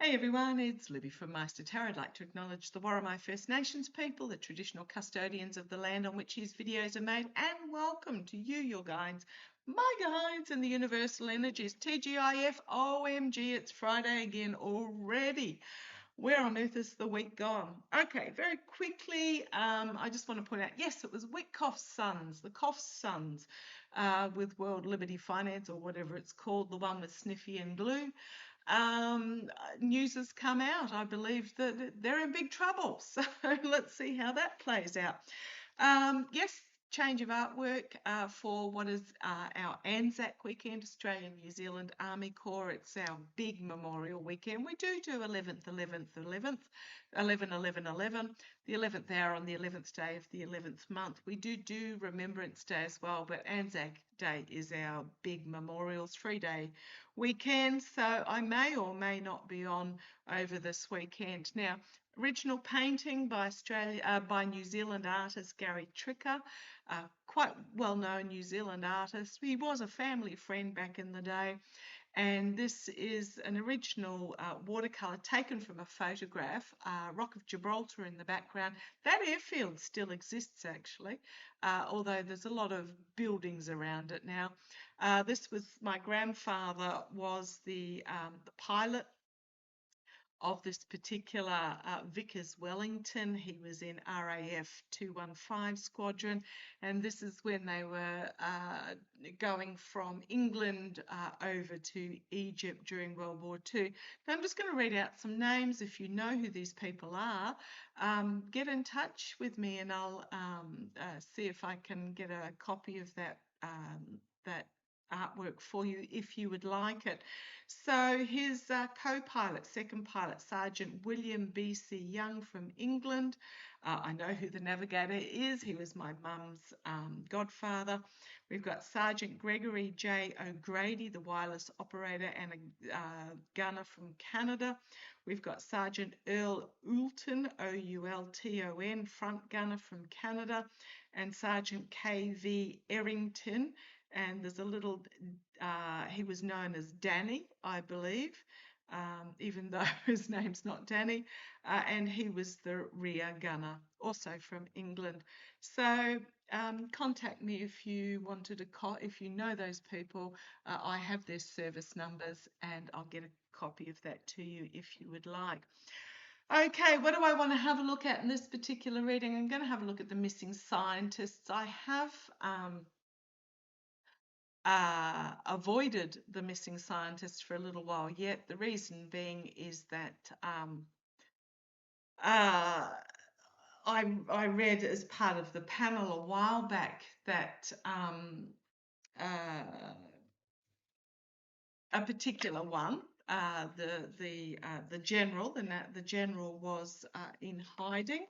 Hey everyone, it's Libby from Maighstirtarot. Tarot. I'd like to acknowledge the Worimi First Nations people, the traditional custodians of the land on which these videos are made, and welcome to you, your guides, my guides, and the universal energies. TGIF, OMG, it's Friday again already. Where on earth is the week gone? Okay, very quickly, I just want to point out, yes, it was Witkoff's Sons, the Koff Sons, with World Liberty Finance, or whatever it's called, the one with Sniffy and Glue. News has come out, I believe, that they're in big trouble. So let's see how that plays out. Yes, change of artwork for what is our Anzac weekend, Australian New Zealand Army Corps. It's our big memorial weekend. We do 11th, 11th, 11th, 11, 11, 11, the 11th hour on the 11th day of the 11th month. We do Remembrance Day as well, but Anzac Day is our big memorial 3-day weekend. So I may or may not be on over this weekend. Now, original painting by New Zealand artist Gary Tricker, quite well-known New Zealand artist. He was a family friend back in the day, and this is an original watercolour taken from a photograph, Rock of Gibraltar in the background. That airfield still exists actually, although there's a lot of buildings around it now. This was, my grandfather was the pilot of this particular Vickers Wellington. He was in RAF 215 Squadron, and this is when they were going from England over to Egypt during World War II. Now I'm just going to read out some names. If you know who these people are, get in touch with me and I'll see if I can get a copy of that artwork for you if you would like it. So his co-pilot, second pilot, Sergeant William B.C. Young from England. I know who the navigator is. He was my mum's godfather. We've got Sergeant Gregory J. O'Grady, the wireless operator and a gunner from Canada. We've got Sergeant Earl Oulton, O-U-L-T-O-N, front gunner from Canada, and Sergeant K.V. Errington. And there's a little, he was known as Danny, I believe, even though his name's not Danny, and he was the rear gunner, also from England. So contact me if you wanted to, if you know those people. I have their service numbers and I'll get a copy of that to you if you would like. Okay, what do I want to have a look at in this particular reading? I'm going to have a look at the missing scientists. I have avoided the missing scientists for a little while yet. The reason being is that I read as part of the panel a while back that a particular one, the general was in hiding.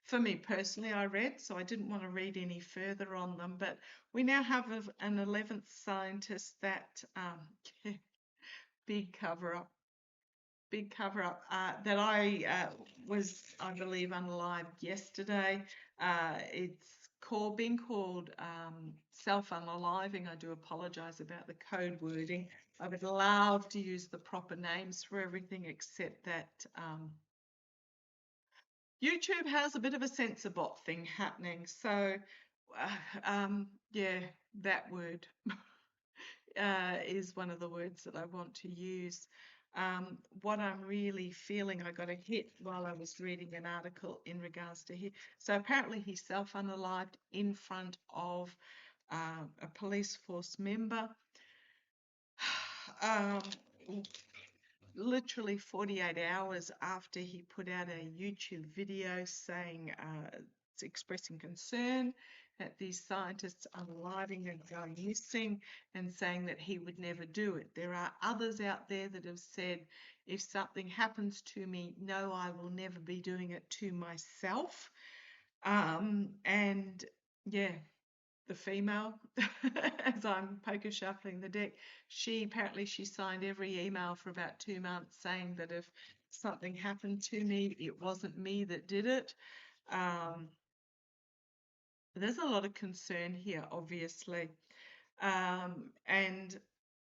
For me personally, I read, so I didn't want to read any further on them. But we now have an 11th scientist that big cover up that I was, I believe, unalived yesterday. It's being called self-unaliving. I do apologise about the code wording. I would love to use the proper names for everything, except that YouTube has a bit of a censor bot thing happening. So yeah, that word is one of the words that I want to use. What I'm really feeling, I got a hit while I was reading an article in regards to him. So apparently he self-unalived in front of a police force member. Literally 48 hours after he put out a YouTube video saying, expressing concern that these scientists are unaliving and going missing, and saying that he would never do it. There are others out there that have said, if something happens to me, no, I will never be doing it to myself. And yeah, the female, as I'm poker shuffling the deck, she signed every email for about 2 months saying that if something happened to me, it wasn't me that did it. There's a lot of concern here, obviously, and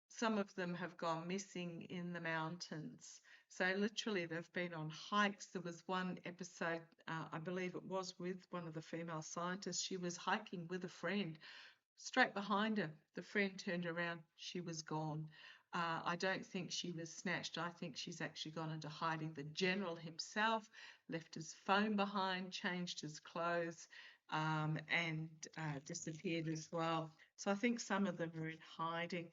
some of them have gone missing in the mountains. So literally, they've been on hikes. There was one episode, I believe it was with one of the female scientists. She was hiking with a friend. Straight behind her, the friend turned around. She was gone. I don't think she was snatched. I think she's actually gone into hiding. The general himself left his phone behind, changed his clothes, and disappeared as well. So I think some of them are in hiding.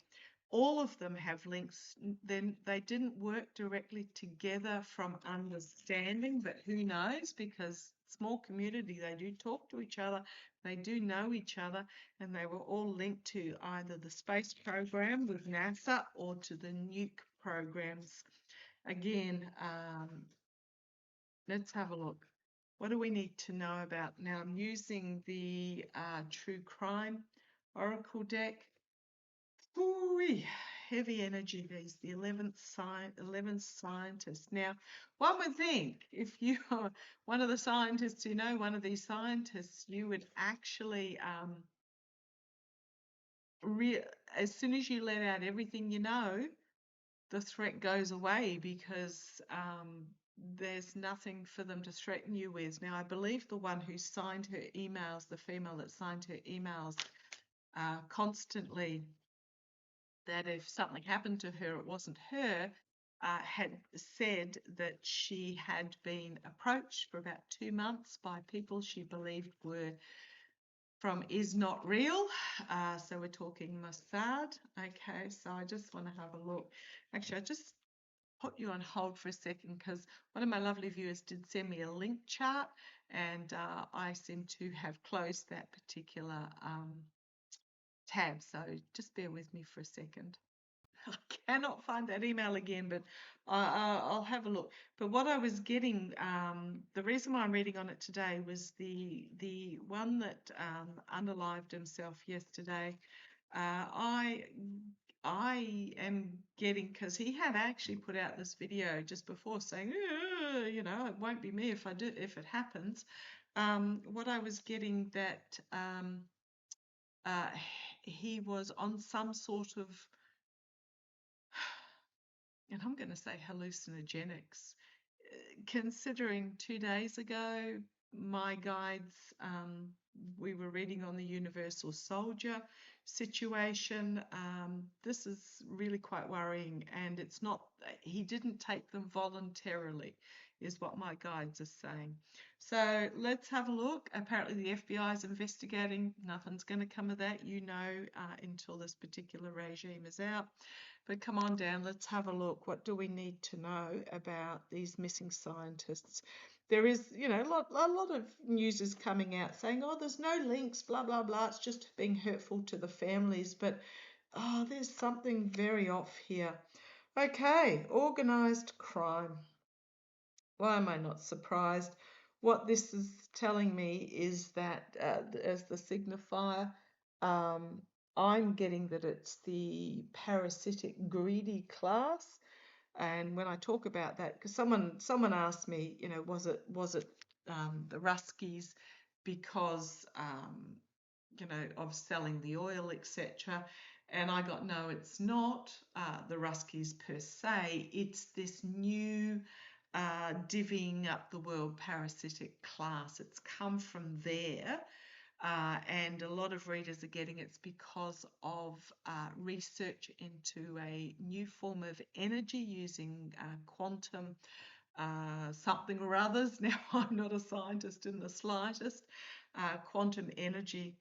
All of them have links. Then they didn't work directly together from understanding, but who knows? Because small community, they do talk to each other, they do know each other, and they were all linked to either the space program with NASA or to the nuke programs. Again, let's have a look. What do we need to know about? Now, I'm using the True Crime Oracle deck. Ooh, heavy energy, these, the 11th scientist. Now, one would think if you are one of the scientists, you know, one of these scientists, you would actually, as soon as you let out everything you know, the threat goes away because there's nothing for them to threaten you with. Now, I believe the one who signed her emails, the female that signed her emails constantly, that if something happened to her, it wasn't her, had said that she had been approached for about 2 months by people she believed were from Is Not Real. So we're talking Mossad. Okay, so I just want to have a look. Actually, I just put you on hold for a second because one of my lovely viewers did send me a link chart, and I seem to have closed that particular tab. So just bear with me for a second. I cannot find that email again, but I'll have a look. But what I was getting, the reason why I'm reading on it today was the one that unalived himself yesterday. I am getting, because he had actually put out this video just before saying, you know, it won't be me if it happens. What I was getting that uh, he was on some sort of, and I'm going to say hallucinogenics. Considering 2 days ago, my guides, we were reading on the Universal Soldier situation. This is really quite worrying, and it's not, he didn't take them voluntarily, is what my guides are saying. So let's have a look. Apparently, the FBI is investigating. Nothing's going to come of that, you know, until this particular regime is out. But come on down, let's have a look. What do we need to know about these missing scientists? There is, you know, a lot of news is coming out saying, oh, there's no links, blah, blah, blah. It's just being hurtful to the families. But, oh, there's something very off here. Okay, organised crime. Why am I not surprised? What this is telling me is that, as the signifier, I'm getting that it's the parasitic greedy class. And when I talk about that, because someone asked me, you know, was it the Ruskies because you know, of selling the oil, etc. And I got, no, it's not the Ruskies per se. It's this new divvying up the world parasitic class. It's come from there. And a lot of readers are getting it's because of research into a new form of energy using quantum something or others. Now, I'm not a scientist in the slightest. Quantum energy,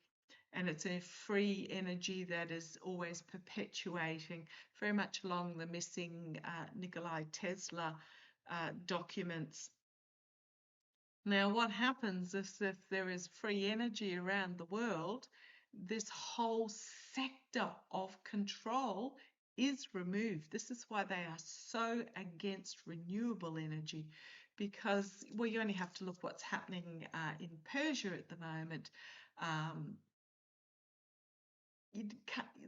and it's a free energy that is always perpetuating, very much along the missing Nikola Tesla documents. Now, what happens is if there is free energy around the world, this whole sector of control is removed. This is why they are so against renewable energy, because, well, you only have to look what's happening in Persia at the moment.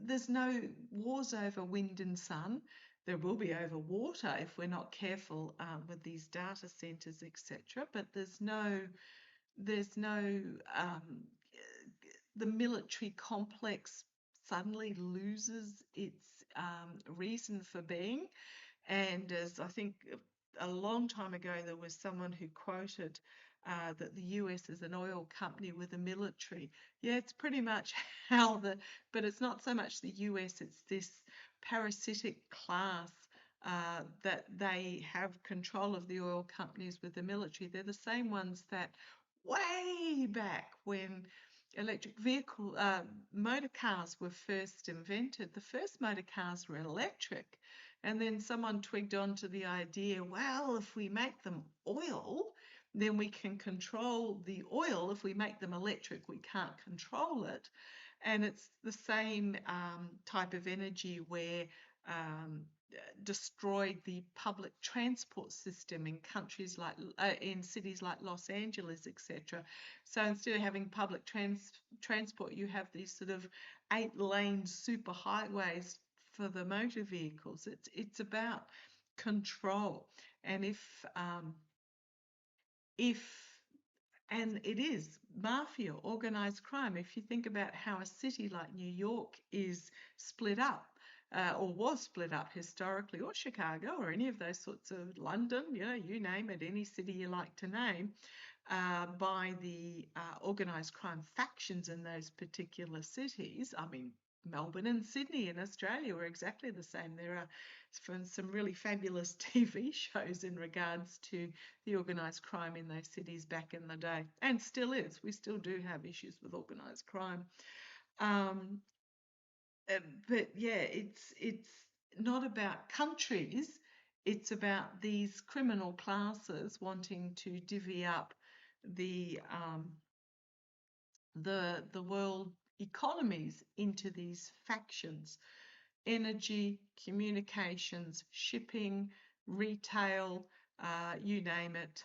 There's no wars over wind and sun. There will be over water if we're not careful with these data centers, etc. But there's no the military complex suddenly loses its reason for being. And as I think a long time ago, there was someone who quoted that the US is an oil company with a military. Yeah, it's pretty much but it's not so much the US, it's this parasitic class that they have control of the oil companies with the military. They're the same ones that way back when electric motor cars were first invented, the first motor cars were electric. And then someone twigged onto the idea, well, if we make them oil, then we can control the oil. If we make them electric, we can't control it. And it's the same type of energy where um, destroyed the public transport system in countries like in cities like Los Angeles, etc. So instead of having public transport, you have these sort of 8-lane super highways for the motor vehicles. It's about control, and if and it is mafia, organized crime. If you think about how a city like New York is split up, or was split up historically, or Chicago, or any of those sorts of London, you name it, any city you like to name, by the organised crime factions in those particular cities. I mean, Melbourne and Sydney in Australia were exactly the same. There are some really fabulous TV shows in regards to the organised crime in those cities back in the day, and still is. We still do have issues with organised crime. Um, but yeah, it's not about countries. It's about these criminal classes wanting to divvy up the the world economies into these factions: energy, communications, shipping, retail, you name it.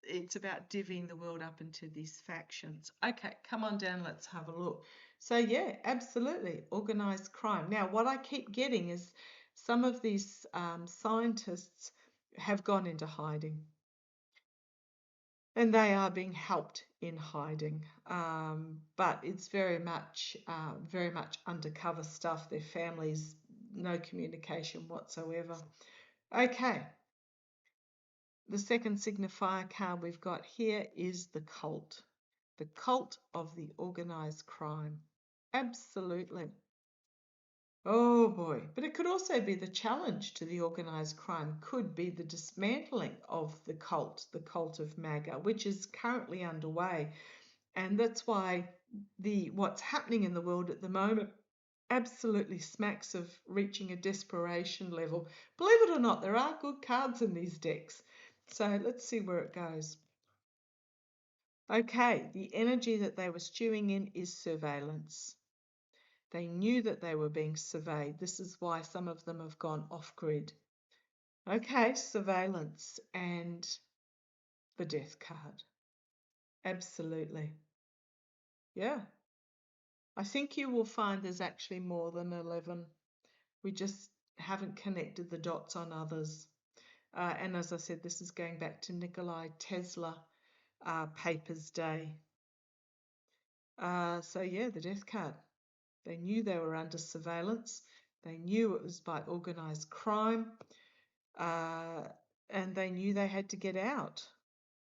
It's about divvying the world up into these factions. Okay, come on down, let's have a look. So yeah, absolutely, organised crime. Now, what I keep getting is some of these scientists have gone into hiding, and they are being helped in hiding. But it's very much undercover stuff. Their families, no communication whatsoever. Okay. The second signifier card we've got here is the cult of the organised crime. Absolutely. Oh boy. But it could also be the challenge to the organised crime, could be the dismantling of the cult of MAGA, which is currently underway. And that's why what's happening in the world at the moment absolutely smacks of reaching a desperation level. Believe it or not, there are good cards in these decks. So let's see where it goes. Okay, the energy that they were stewing in is surveillance. They knew that they were being surveyed. This is why some of them have gone off-grid. Okay, surveillance and the death card. Absolutely. Yeah. I think you will find there's actually more than 11. We just haven't connected the dots on others. And as I said, this is going back to Nikola Tesla Papers Day. So yeah, the death card. They knew they were under surveillance. They knew it was by organised crime. And they knew they had to get out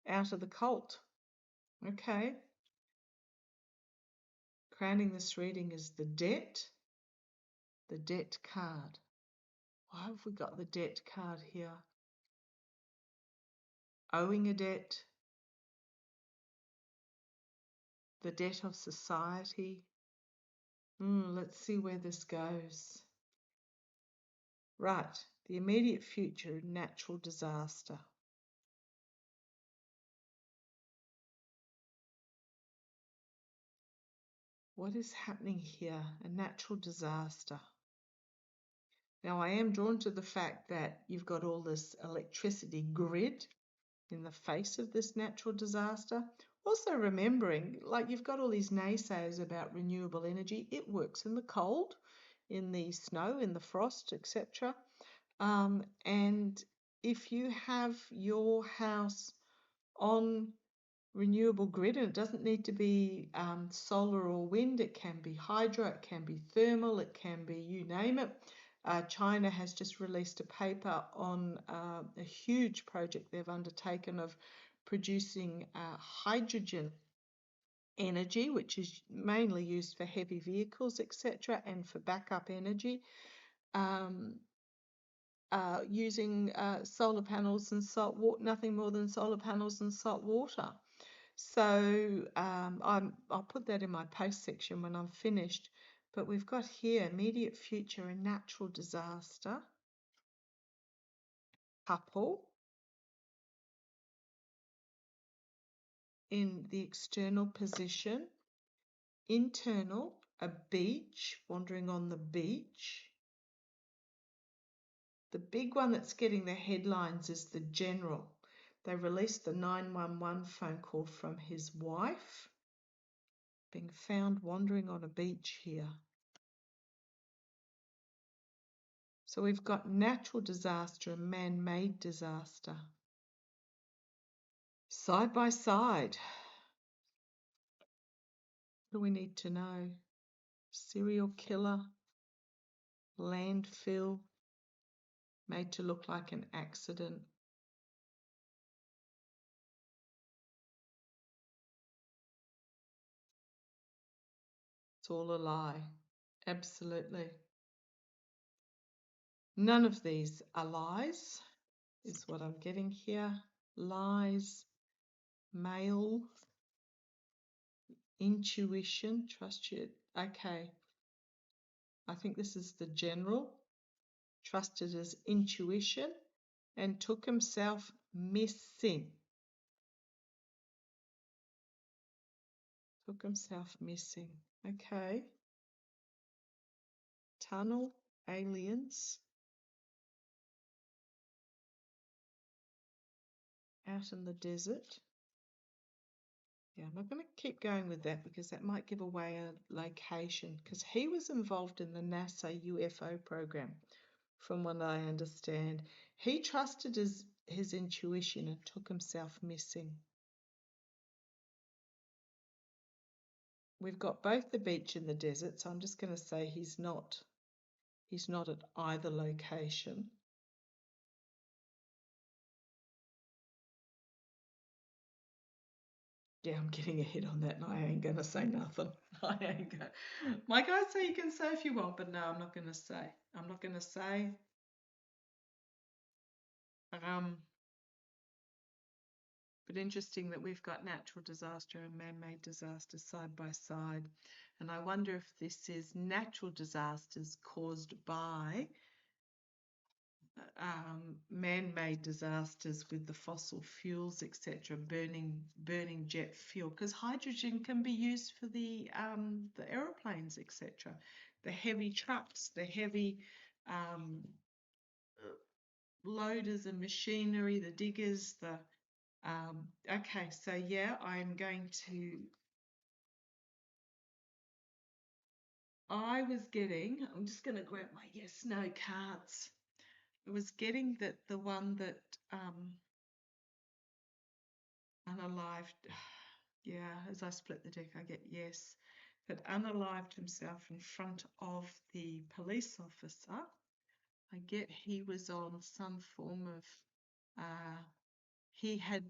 of the cult. Okay. Crowning this reading is the debt card. Why have we got the debt card here? Owing a debt, the debt of society. Let's see where this goes. Right, the immediate future, natural disaster. What is happening here? A natural disaster. Now, I am drawn to the fact that you've got all this electricity grid in the face of this natural disaster. Also remembering, like, you've got all these naysayers about renewable energy. It works in the cold, in the snow, in the frost, etc. And if you have your house on renewable grid, and it doesn't need to be solar or wind, it can be hydro, it can be thermal, it can be you name it. China has just released a paper on a huge project they've undertaken of producing hydrogen energy, which is mainly used for heavy vehicles, etc., and for backup energy, um, using solar panels and salt water, nothing more than solar panels and salt water. So I'll put that in my post section when I'm finished. But we've got here immediate future and natural disaster, couple, in the external position, internal, a beach, wandering on the beach. The big one that's getting the headlines is the general. They released the 911 phone call from his wife, being found wandering on a beach here. So we've got natural disaster and man-made disaster. Side by side. What do we need to know? Serial killer, landfill, made to look like an accident. It's all a lie. Absolutely. None of these are lies, is what I'm getting here. Lies, male, intuition, trust you. Okay. I think this is the general. Trusted his intuition and took himself missing. Took himself missing. Okay. Tunnel, aliens. Out in the desert. Yeah, I'm not going to keep going with that because that might give away a location, because he was involved in the NASA UFO program, from what I understand. He trusted his intuition and took himself missing. We've got both the beach and the desert, so I'm just going to say he's not at either location. Yeah, I'm getting a hit on that, and I ain't going to say nothing. I ain't going. My guys say you can say if you want, but no, I'm not going to say. I'm not going to say. But interesting that we've got natural disaster and man-made disaster side by side. And I wonder if this is natural disasters caused by man-made disasters with the fossil fuels, etc., burning jet fuel, because hydrogen can be used for the aeroplanes, etc., the heavy trucks, the heavy loaders and machinery, the diggers, the okay, so yeah, I'm just going to grab my yes, no cards. I was getting that the one that unalived, yeah, as I split the deck, I get yes, that unalived himself in front of the police officer. I get he was on some form of, he had,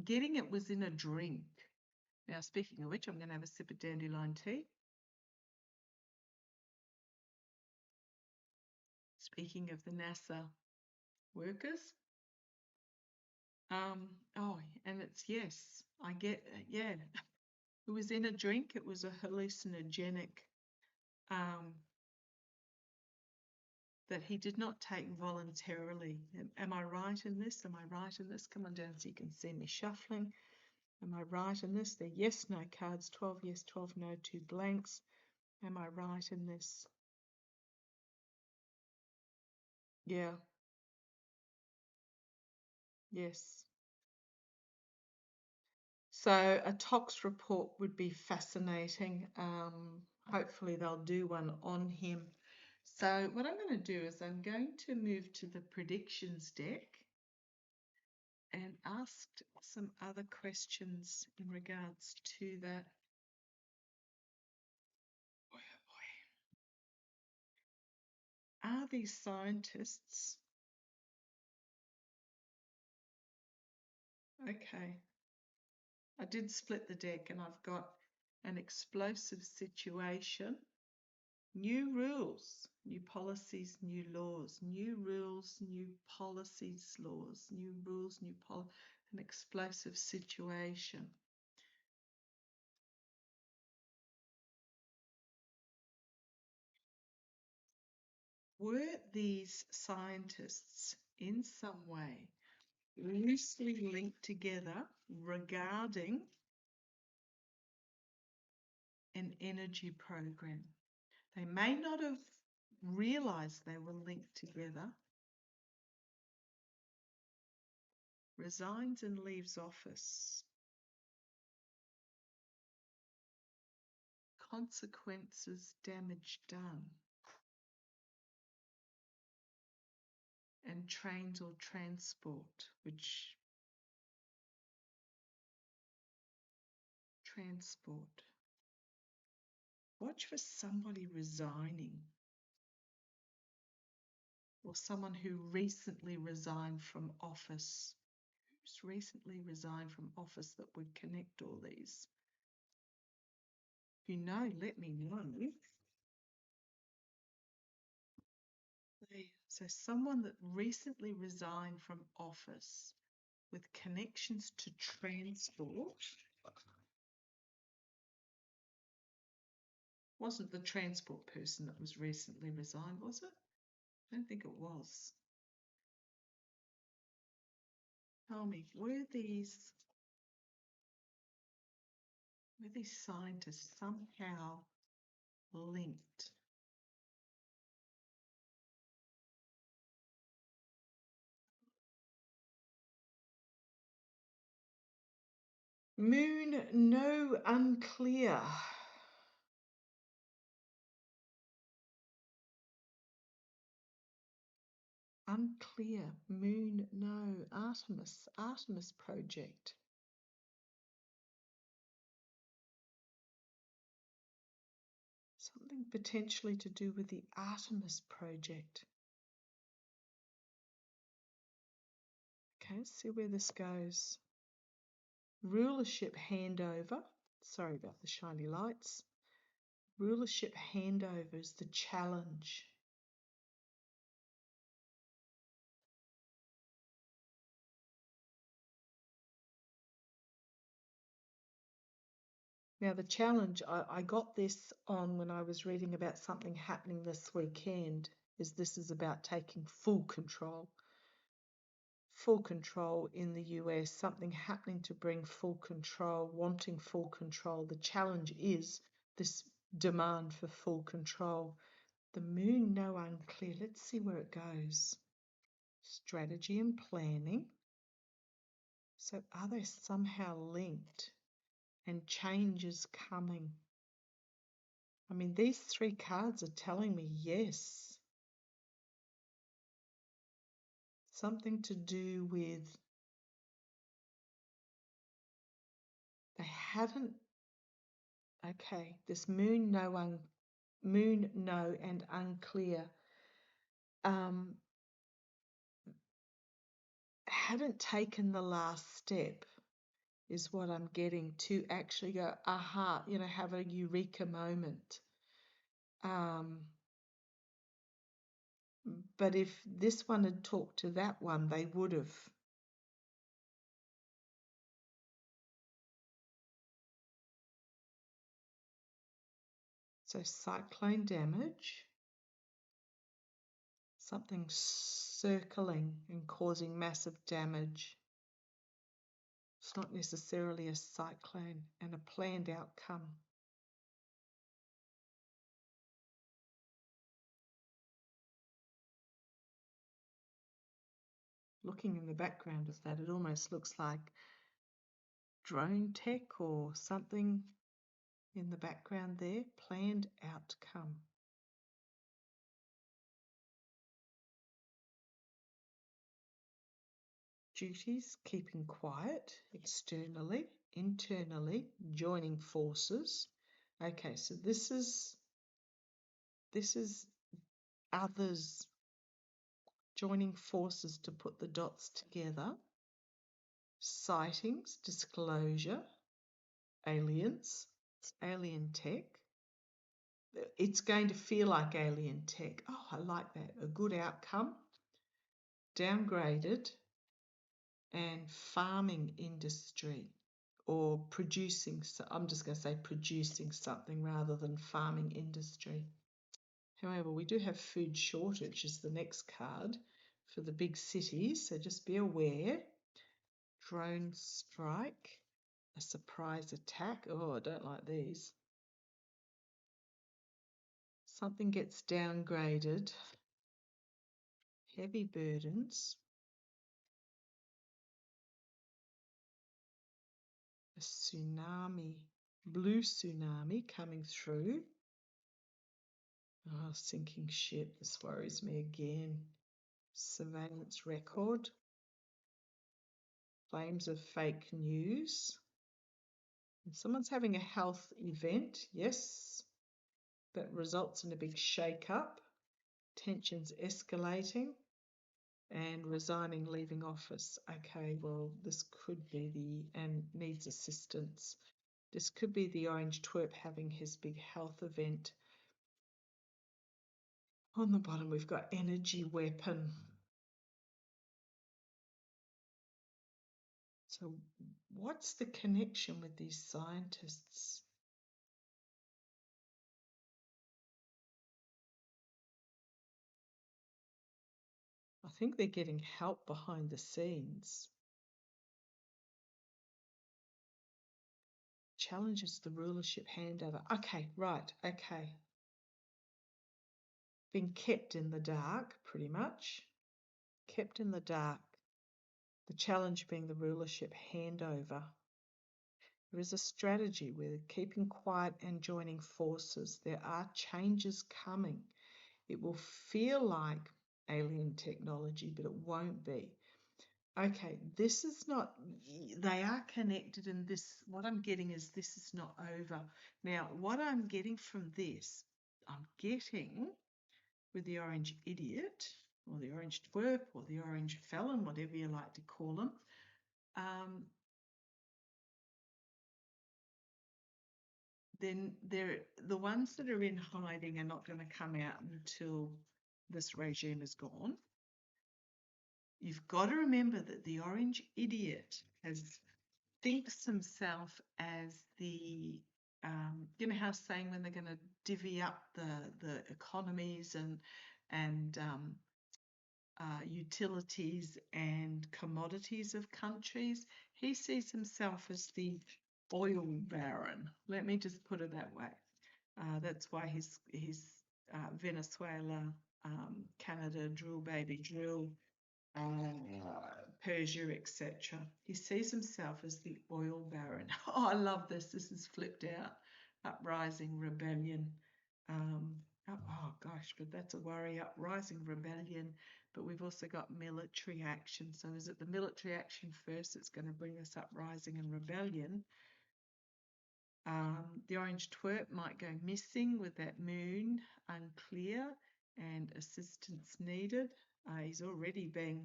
getting it was in a drink. Now, speaking of which, I'm going to have a sip of dandelion tea. Speaking of the NASA workers. Oh, and it's yes, I get, yeah. It was in a drink. It was a hallucinogenic that he did not take voluntarily. Am I right in this? Am I right in this? Come on down so you can see me shuffling. Am I right in this? They're yes, no cards, 12 yes, 12 no, 2 blanks. Am I right in this? Yeah. Yes. So a tox report would be fascinating. Hopefully they'll do one on him. So what I'm going to do is I'm going to move to the predictions deck and ask some other questions in regards to that. Are these scientists? Okay, I did split the deck and I've got an explosive situation, new rules, new policies, new laws, new rules, new policies, laws, new rules, new an explosive situation. Were these scientists in some way loosely linked together regarding an energy program? They may not have realized they were linked together. Resigns and leaves office. Consequences, damage done. And trains or transport, which transport. Watch for somebody resigning or someone who recently resigned from office. Who's recently resigned from office that would connect all these? If you know, let me know. So someone that recently resigned from office with connections to transport. Wasn't the transport person that was recently resigned, was it? I don't think it was. Tell me, were these scientists somehow linked? Moon, no, unclear. Unclear. Moon, no. Artemis project. Something potentially to do with the Artemis project. Okay, let's see where this goes. Rulership handover. Sorry about the shiny lights. Rulership handover is the challenge. Now, the challenge, I got this on when I was reading about something happening this weekend, this is about taking full control. Full control in the US, something happening to bring full control, wanting full control. The challenge is this demand for full control. The moon, no, unclear. Let's see where it goes. Strategy and planning. So are they somehow linked? And change is coming. I mean, these three cards are telling me yes. Something to do with they hadn't. Okay, this moon, no, and unclear. Hadn't taken the last step is what I'm getting to actually go, aha, have a eureka moment. But if this one had talked to that one, they would have. So cyclone damage, something circling and causing massive damage. It's not necessarily a cyclone, and a planned outcome. Looking in the background of that, it almost looks like drone tech or something in the background there. Planned outcome. Duties, keeping quiet, externally, internally, joining forces. Okay, so this is others, joining forces to put the dots together, sightings, disclosure, aliens, alien tech. It's going to feel like alien tech. Oh, I like that. A good outcome, downgraded, and farming industry or producing. So I'm just going to say producing something rather than farming industry. However, we do have food shortage is the next card for the big cities, so just be aware. Drone strike, a surprise attack. Oh, I don't like these. Something gets downgraded. Heavy burdens. A tsunami, blue tsunami coming through. Oh, sinking ship, this worries me again. Surveillance record. Claims of fake news. And someone's having a health event, yes, that results in a big shake-up. Tensions escalating and resigning, leaving office. Okay, well, this could be and needs assistance. This could be the orange twerp having his big health event. On the bottom, we've got energy weapon. So what's the connection with these scientists? I think they're getting help behind the scenes. Challenges the rulership handover. Okay, right, okay. Being kept in the dark, pretty much. Kept in the dark. The challenge being the rulership handover. There is a strategy with keeping quiet and joining forces. There are changes coming. It will feel like alien technology, but it won't be. Okay, this is not, they are connected, and this, what I'm getting is this is not over. Now, what I'm getting from this, I'm getting with the orange idiot, or the orange twerp, or the orange felon, whatever you like to call them, then the ones that are in hiding are not going to come out until this regime is gone. You've got to remember that the orange idiot thinks himself as the, you know how saying when they're going to divvy up the economies and utilities and commodities of countries, he sees himself as the oil baron. Let me just put it that way. That's why he's Venezuela, Canada, drill baby drill, Persia, etc. He sees himself as the oil baron. Oh, I love this. This is flipped out. Uprising, rebellion. Oh gosh, but that's a worry. Uprising, rebellion. But we've also got military action. So is it the military action first that's going to bring us uprising and rebellion? The orange twerp might go missing with that moon, unclear, and assistance needed. He's already been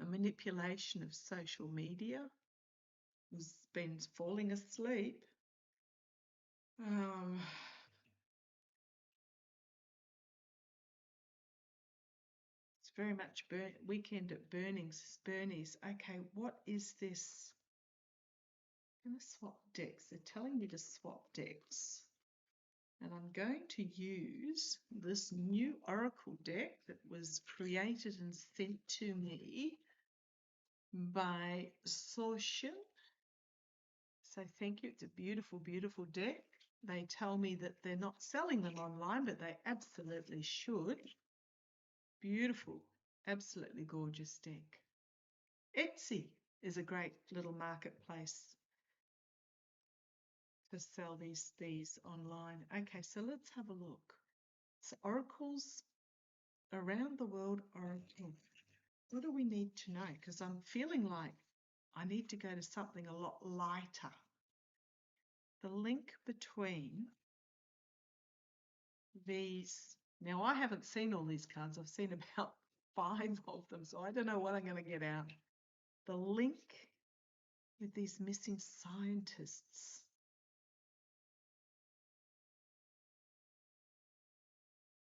a manipulation of social media. He's been falling asleep. It's very much weekend at Bernie's. Okay, what is this? I'm going to swap decks. They're telling me to swap decks. And I'm going to use this new Oracle deck that was created and sent to me by Social. So thank you. It's a beautiful, beautiful deck. They tell me that they're not selling them online, but they absolutely should. Beautiful, absolutely gorgeous deck. Etsy is a great little marketplace to sell these online. Okay, so let's have a look. So oracles around the world, oracle. What do we need to know? Because I'm feeling like I need to go to something a lot lighter. The link between these Now, I haven't seen all these cards. I've seen about 5 of them, so I don't know what I'm going to get out. The link with these missing scientists.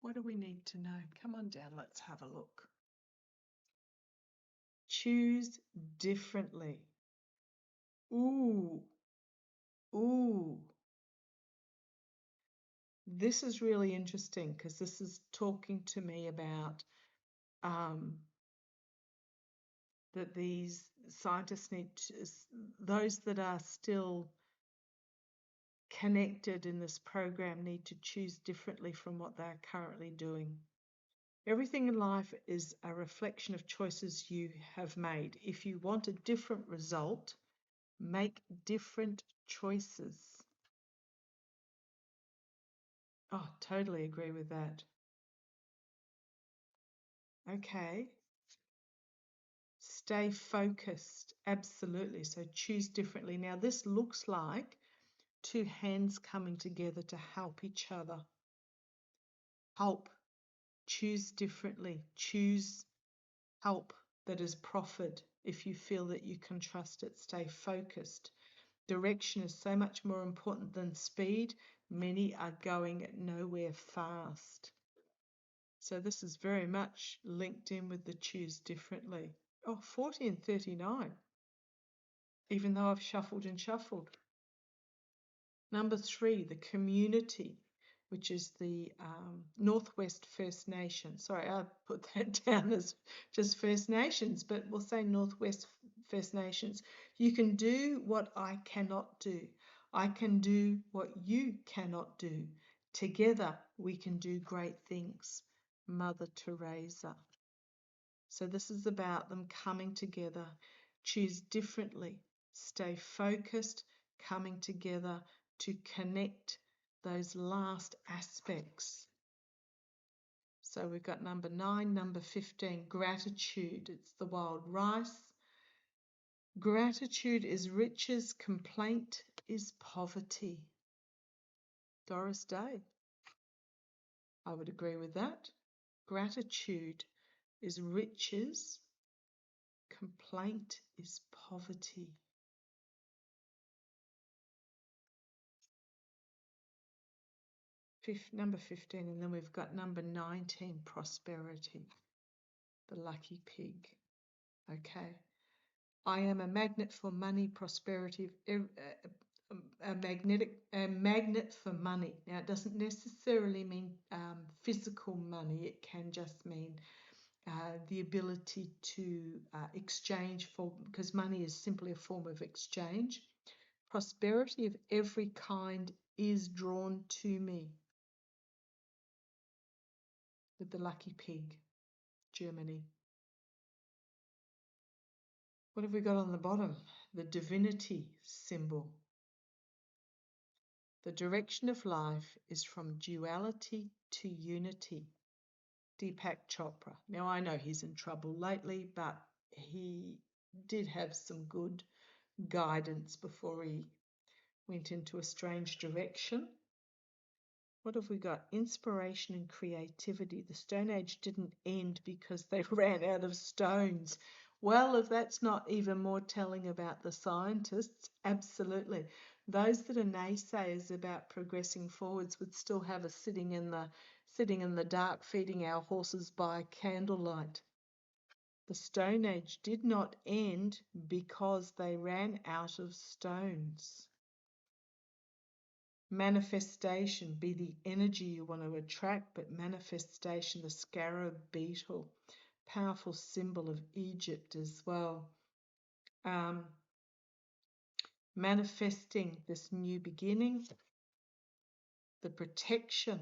What do we need to know? Come on down, let's have a look. Choose differently. Ooh, ooh. This is really interesting because this is talking to me about that these scientists need to, those that are still connected in this program need to choose differently from what they're currently doing. Everything in life is a reflection of choices you have made. If you want a different result, make different choices. Oh, totally agree with that. Okay. Stay focused. Absolutely. So choose differently. Now, this looks like two hands coming together to help each other. Help. Choose differently. Choose help that is proffered. If you feel that you can trust it, stay focused. Direction is so much more important than speed. Many are going nowhere fast. So this is very much linked in with the choose differently. Oh, 40 and 39, even though I've shuffled and shuffled. Number 3, the community, which is the Northwest First Nation. Sorry, I put that down as just First Nations, but we'll say Northwest First Nations. You can do what I cannot do. I can do what you cannot do. Together we can do great things. Mother Teresa. So this is about them coming together. Choose differently. Stay focused, coming together to connect those last aspects. So we've got number 9, number 15, gratitude. It's the wild rice. Gratitude is riches, complaint is poverty. Doris Day. I would agree with that. Gratitude is riches, complaint is poverty. Number 15, and then we've got number 19, prosperity, the lucky pig. Okay. I am a magnet for money, prosperity, a magnet for money. Now, it doesn't necessarily mean physical money. It can just mean the ability to exchange for, because money is simply a form of exchange. Prosperity of every kind is drawn to me. With the lucky pig, Germany. What have we got on the bottom? The divinity symbol. The direction of life is from duality to unity. Deepak Chopra. Now, I know he's in trouble lately, but he did have some good guidance before he went into a strange direction. What have we got? Inspiration and creativity. The Stone Age didn't end because they ran out of stones. Well, if that's not even more telling about the scientists, absolutely. Those that are naysayers about progressing forwards would still have us sitting in the dark, feeding our horses by candlelight. The Stone Age did not end because they ran out of stones. Manifestation, be the energy you want to attract, but manifestation, the scarab beetle, powerful symbol of Egypt as well. Manifesting this new beginning, the protection,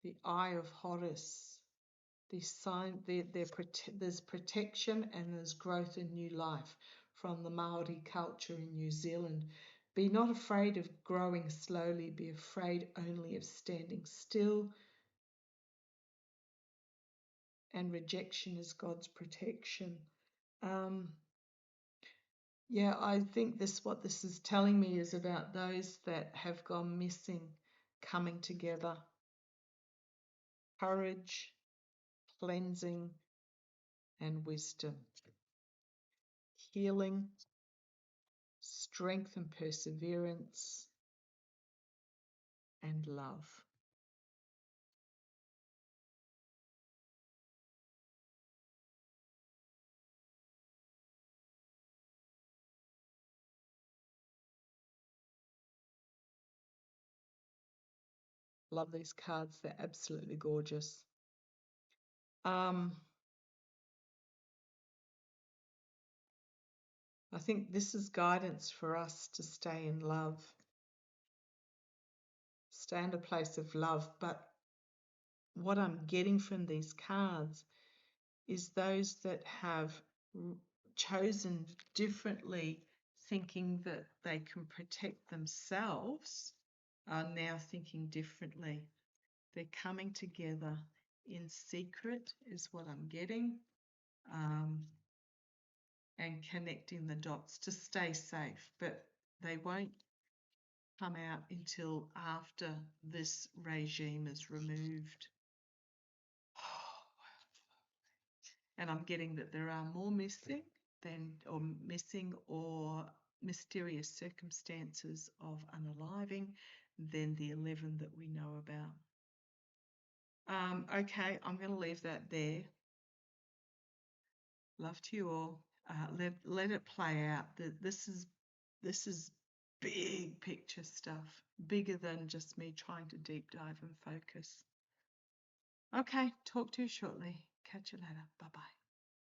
the eye of Horus, the sign, there's protection and there's growth in new life from the Maori culture in New Zealand. Be not afraid of growing slowly, be afraid only of standing still. And rejection is God's protection. Yeah, I think what this is telling me is about those that have gone missing coming together. courage, cleansing, and wisdom. Healing, strength and perseverance, and love. Love these cards. They're absolutely gorgeous. I think this is guidance for us to stay in love, stay in a place of love. But what I'm getting from these cards is those that have chosen differently, thinking that they can protect themselves, are now thinking differently. They're coming together in secret, is what I'm getting, and connecting the dots to stay safe. But they won't come out until after this regime is removed. And I'm getting that there are more missing or mysterious circumstances of unaliving than the 11 that we know about. Okay, I'm going to leave that there. Love to you all. Let it play out. This is big picture stuff, bigger than just me trying to deep dive and focus. Okay, talk to you shortly. Catch you later. Bye-bye.